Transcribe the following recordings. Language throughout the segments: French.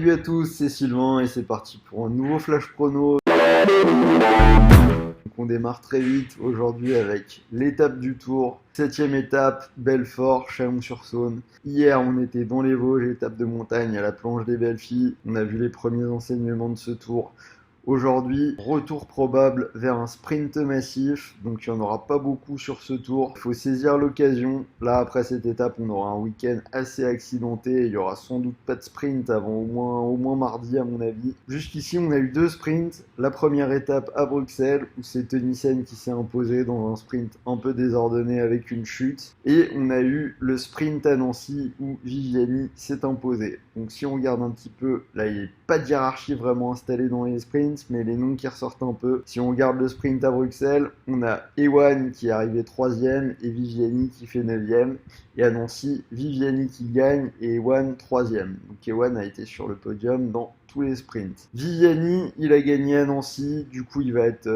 Salut à tous, c'est Sylvain et c'est parti pour un nouveau Flash Prono. Donc on démarre très vite aujourd'hui avec l'étape du Tour. 7ème étape, Belfort, Chalon-sur-Saône. Hier, on était dans les Vosges, étape de montagne à la planche des belles filles. On a vu les premiers enseignements de ce tour. Aujourd'hui, retour probable vers un sprint massif, donc il n'y en aura pas beaucoup sur ce tour. Il faut saisir l'occasion. Là, après cette étape, on aura un week-end assez accidenté. Il n'y aura sans doute pas de sprint avant au moins mardi, à mon avis. Jusqu'ici, on a eu 2 sprints. La première étape à Bruxelles, où c'est Tenissen qui s'est imposé dans un sprint un peu désordonné avec une chute. Et on a eu le sprint à Nancy, où Viviani s'est imposé. Donc si on regarde un petit peu, là, il n'y a pas de hiérarchie vraiment installée dans les sprints, mais les noms qui ressortent un peu. Si on regarde le sprint à Bruxelles, on a Ewan qui est arrivé 3ème et Viviani qui fait 9ème. Et à Nancy, Viviani qui gagne et Ewan 3ème. Donc Ewan a été sur le podium dans tous les sprints. Viviani, il a gagné à Nancy, du coup il va être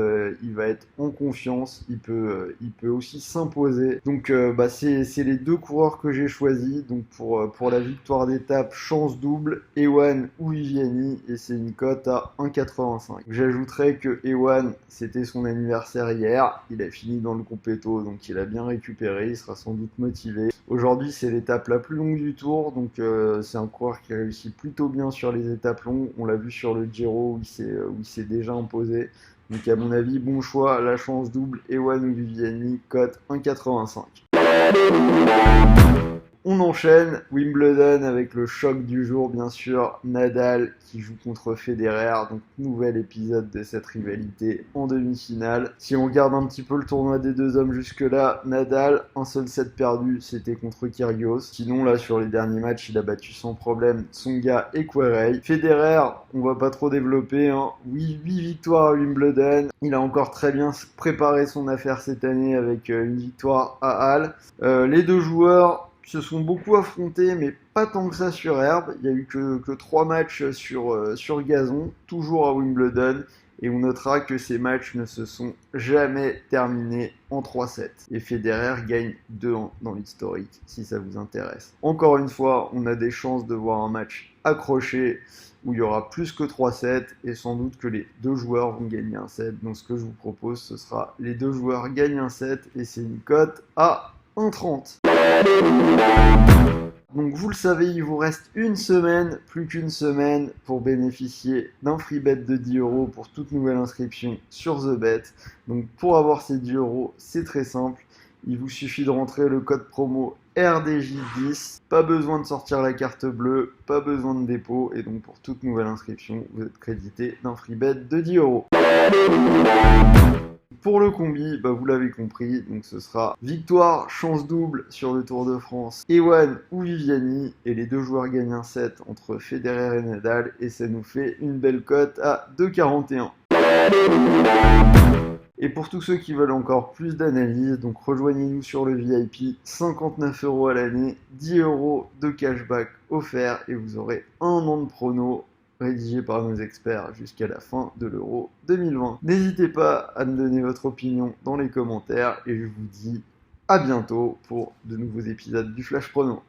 en confiance, il peut aussi s'imposer. Donc c'est les 2 coureurs que j'ai choisis. Donc pour la victoire d'étape, chance double, Ewan ou Viviani, et c'est une cote à 1,85. J'ajouterais que Ewan, c'était son anniversaire hier, il a fini dans le compéto, donc il a bien récupéré, il sera sans doute motivé. Aujourd'hui, c'est l'étape la plus longue du tour, donc c'est un coureur qui réussit plutôt bien sur les étapes longues. On l'a vu sur le Giro où il s'est déjà imposé. Donc à mon avis, bon choix, la chance double, Ewan ou Viviani, cote 1,85. On enchaîne, Wimbledon avec le choc du jour bien sûr, Nadal qui joue contre Federer, donc nouvel épisode de cette rivalité en demi-finale. Si on regarde un petit peu le tournoi des 2 hommes jusque-là, Nadal, un seul set perdu, c'était contre Kyrgios. Sinon là sur les derniers matchs, il a battu sans problème Tsonga et Querrey. Federer, on va pas trop développer, hein. 8 victoires à Wimbledon, il a encore très bien préparé son affaire cette année avec une victoire à Halle. Les 2 joueurs se sont beaucoup affrontés, mais pas tant que ça sur herbe. Il n'y a eu que 3 matchs sur gazon, toujours à Wimbledon. Et on notera que ces matchs ne se sont jamais terminés en 3-7. Et Federer gagne 2-1 dans l'historique, si ça vous intéresse. Encore une fois, on a des chances de voir un match accroché, où il y aura plus que 3-7, et sans doute que les 2 joueurs vont gagner un set. Donc ce que je vous propose, ce sera les 2 joueurs gagnent un set, et c'est une cote à 1,30. Donc vous le savez, il vous reste une semaine, plus qu'une semaine, pour bénéficier d'un free bet de 10 € pour toute nouvelle inscription sur TheBet. Donc pour avoir ces 10 €, c'est très simple. Il vous suffit de rentrer le code promo RDJ10. Pas besoin de sortir la carte bleue, pas besoin de dépôt. Et donc pour toute nouvelle inscription, vous êtes crédité d'un free bet de 10 €. Pour le combi, vous l'avez compris, donc ce sera victoire, chance double sur le Tour de France, Ewan ou Viviani, et les 2 joueurs gagnent un set entre Federer et Nadal, et ça nous fait une belle cote à 2,41. Et pour tous ceux qui veulent encore plus d'analyse, donc rejoignez-nous sur le VIP, 59 € à l'année, 10 € de cashback offert, et vous aurez un an de prono rédigé par nos experts jusqu'à la fin de l'Euro 2020. N'hésitez pas à me donner votre opinion dans les commentaires, et je vous dis à bientôt pour de nouveaux épisodes du Flash Prono.